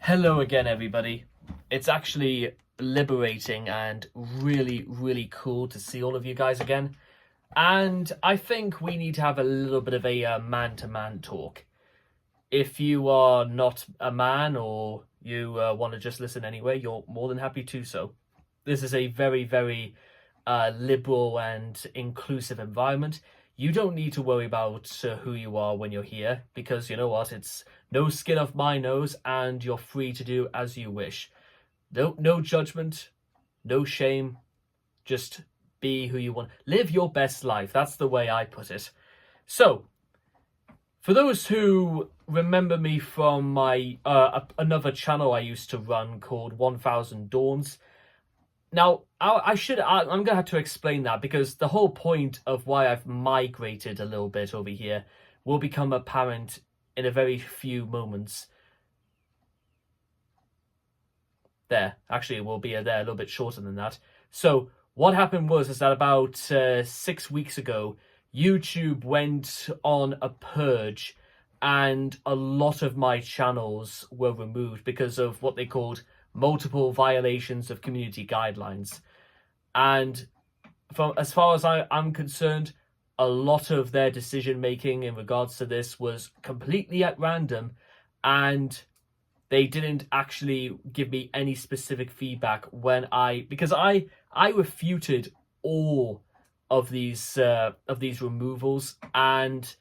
Hello again, everybody. It's actually liberating and really, really cool to see all of you guys again. And I think we need to have a little bit of a man-to-man talk. If you are not a man or you want to just listen anyway, you're more than happy to so. This is a very, very liberal and inclusive environment. You don't need to worry about who you are when you're here, because you know what? It's no skin off my nose, and you're free to do as you wish. No judgment, no shame. Just be who you want. Live your best life. That's the way I put it. So, for those who remember me from my another channel I used to run called 1000 Dawns. Now, I'm going to have to explain that, because the whole point of why I've migrated a little bit over here will become apparent in a very few moments. There, actually, it will be there a little bit shorter than that. So, what happened is that about 6 weeks ago, YouTube went on a purge, and a lot of my channels were removed because of what they called multiple violations of community guidelines. And as far as I'm concerned, a lot of their decision making in regards to this was completely at random, and they didn't actually give me any specific feedback because I refuted all of these removals, and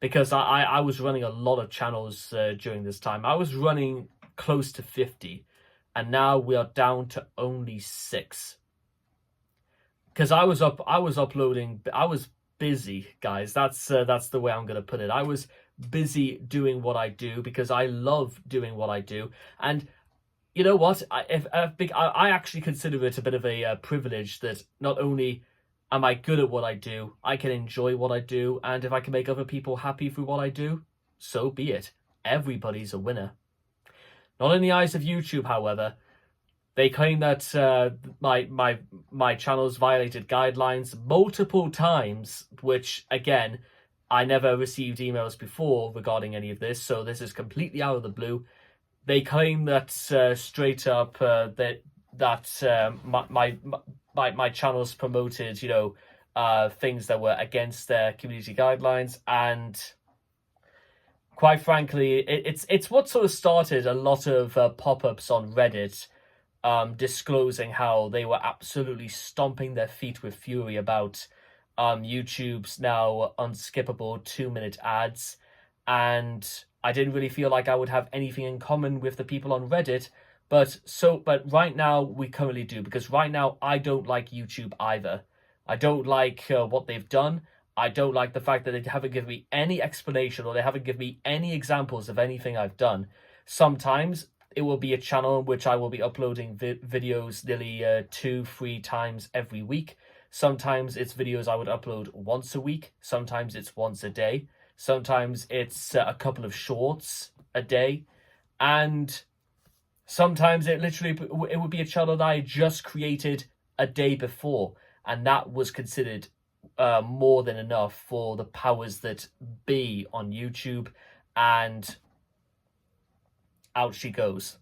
because I was running a lot of channels during this time. I was running close to 50. And now we are down to only 6. Because I was uploading. I was busy, guys. That's the way I'm gonna put it. I was busy doing what I do because I love doing what I do. And you know what? I actually consider it a bit of a privilege that not only am I good at what I do, I can enjoy what I do, and if I can make other people happy through what I do, so be it. Everybody's a winner. Not in the eyes of YouTube, however. They claim that my channels violated guidelines multiple times, which, again, I never received emails before regarding any of this, so this is completely out of the blue. They claim that straight up that my channels promoted, things that were against their community guidelines, and quite frankly, it's what sort of started a lot of pop-ups on Reddit, disclosing how they were absolutely stomping their feet with fury about YouTube's now unskippable 2-minute ads. And I didn't really feel like I would have anything in common with the people on Reddit, but right now we currently do, because right now I don't like YouTube either. I don't like what they've done. I don't like the fact that they haven't given me any explanation, or they haven't given me any examples of anything I've done. Sometimes it will be a channel in which I will be uploading videos nearly 2-3 times every week. Sometimes it's videos I would upload once a week. Sometimes it's once a day. Sometimes it's a couple of shorts a day. And sometimes it would be a channel that I just created a day before, and that was considered more than enough for the powers that be on YouTube, and out she goes.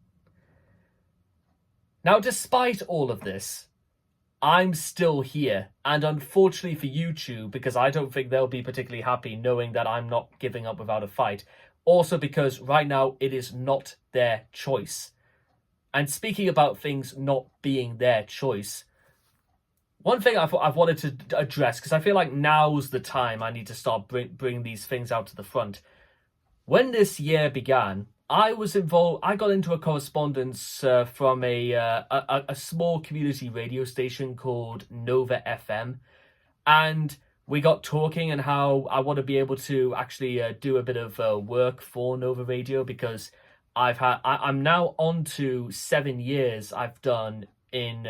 Now, despite all of this, I'm still here, and unfortunately for YouTube, because I don't think they'll be particularly happy knowing that I'm not giving up without a fight. Also because right now it is not their choice. And speaking about things not being their choice, one thing I've wanted to address, because I feel like now's the time I need to start bring these things out to the front. When this year began, I was involved. I got into a correspondence from a small community radio station called Nova FM, and we got talking and how I want to be able to actually do a bit of work for Nova Radio, because I'm now on to 7 years I've done in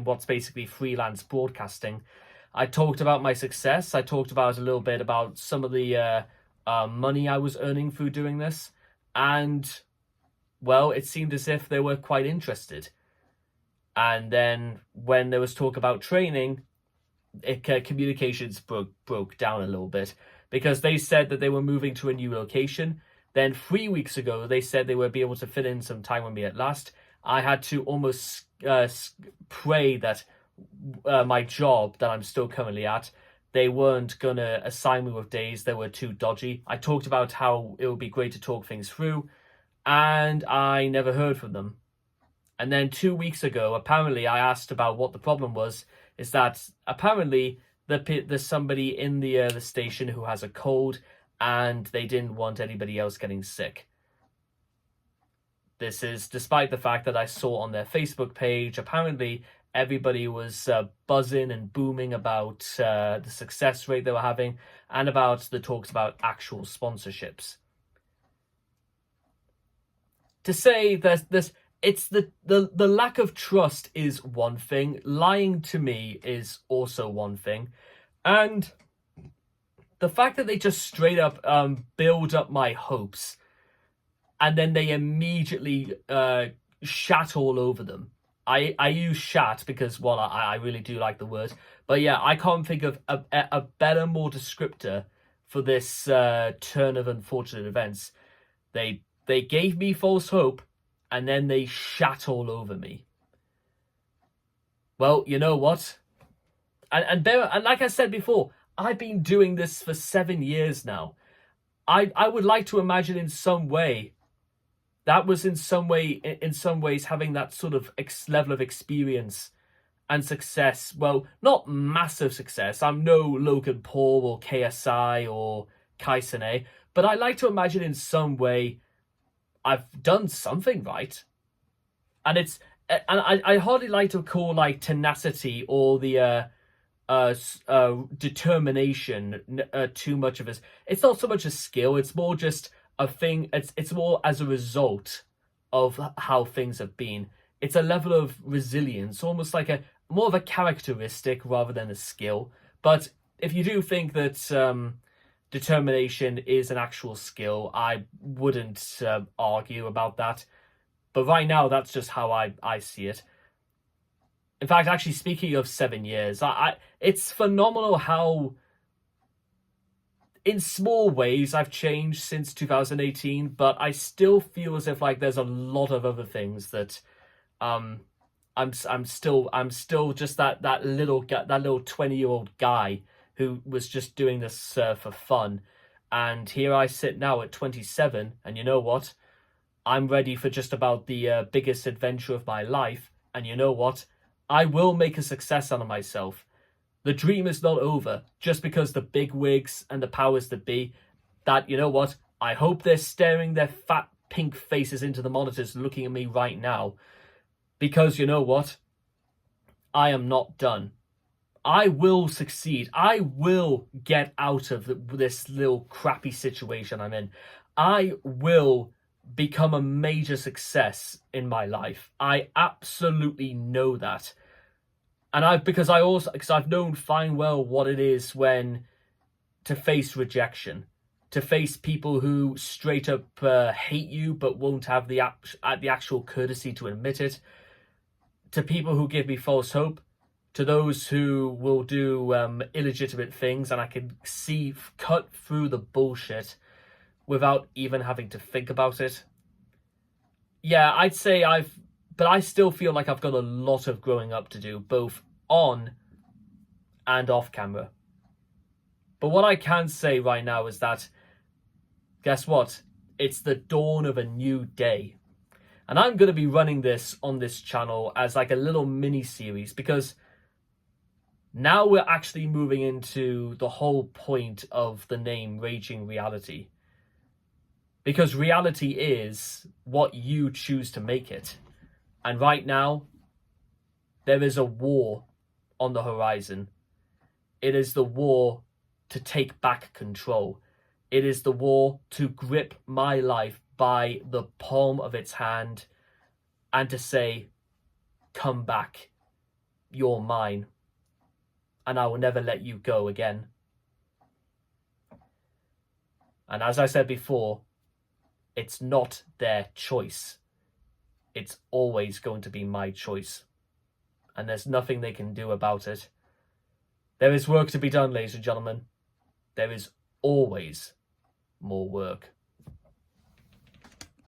what's basically freelance broadcasting. I talked about my success. I talked about a little bit about some of the money I was earning through doing this, and well, it seemed as if they were quite interested. And then when there was talk about training, communications broke down a little bit, because they said that they were moving to a new location. Then 3 weeks ago, they said they would be able to fit in some time with me at last. I had to almost pray that my job that I'm still currently at, they weren't going to assign me with days that were too dodgy. I talked about how it would be great to talk things through, and I never heard from them. And then 2 weeks ago, apparently I asked about what the problem was, is that apparently there's somebody in the station who has a cold, and they didn't want anybody else getting sick. This is despite the fact that I saw on their Facebook page, apparently everybody was buzzing and booming about the success rate they were having and about the talks about actual sponsorships. To say it's the lack of trust is one thing. Lying to me is also one thing. And the fact that they just straight up build up my hopes and then they immediately shat all over them. I use shat because, well, I really do like the word. But yeah, I can't think of a better, more descriptor for this turn of unfortunate events. They gave me false hope, and then they shat all over me. Well, you know what? And like I said before, I've been doing this for 7 years now. I would like to imagine in some way that was in some ways having that sort of level of experience and success. Well, not massive success. I'm no Logan Paul or KSI or Kai Cenat, but I like to imagine in some way I've done something right. And I hardly like to call like tenacity or the determination too much of it. It's not so much a skill. It's more just a thing. It's more as a result of how things have been. It's a level of resilience, almost like more of a characteristic rather than a skill. But if you do think that determination is an actual skill, I wouldn't argue about that. But right now, that's just how I see it. In fact, actually, speaking of 7 years, it's phenomenal how, in small ways, I've changed since 2018. But I still feel as if like there's a lot of other things that I'm still just that little 20-year-old guy who was just doing this for fun. And here I sit now at 27, and you know what? I'm ready for just about the biggest adventure of my life. And you know what? I will make a success out of myself. The dream is not over just because the big wigs and the powers that be, that, you know what? I hope they're staring their fat pink faces into the monitors looking at me right now. Because you know what? I am not done. I will succeed. I will get out of this little crappy situation I'm in. I will become a major success in my life. I absolutely know that. And because I've known fine well what it is when to face rejection, to face people who straight up hate you but won't have the actual courtesy to admit it, to people who give me false hope, to those who will do illegitimate things, and I can cut through the bullshit without even having to think about it. Yeah, I'd say but I still feel like I've got a lot of growing up to do, both on and off camera. But what I can say right now is that, guess what? It's the dawn of a new day. And I'm going to be running this on this channel as like a little mini series, because now we're actually moving into the whole point of the name Raging Reality. Because reality is what you choose to make it. And right now, there is a war on the horizon. It is the war to take back control. It is the war to grip my life by the palm of its hand and to say, come back, you're mine, and I will never let you go again. And as I said before, it's not their choice. It's always going to be my choice. And there's nothing they can do about it. There is work to be done, ladies and gentlemen. There is always more work.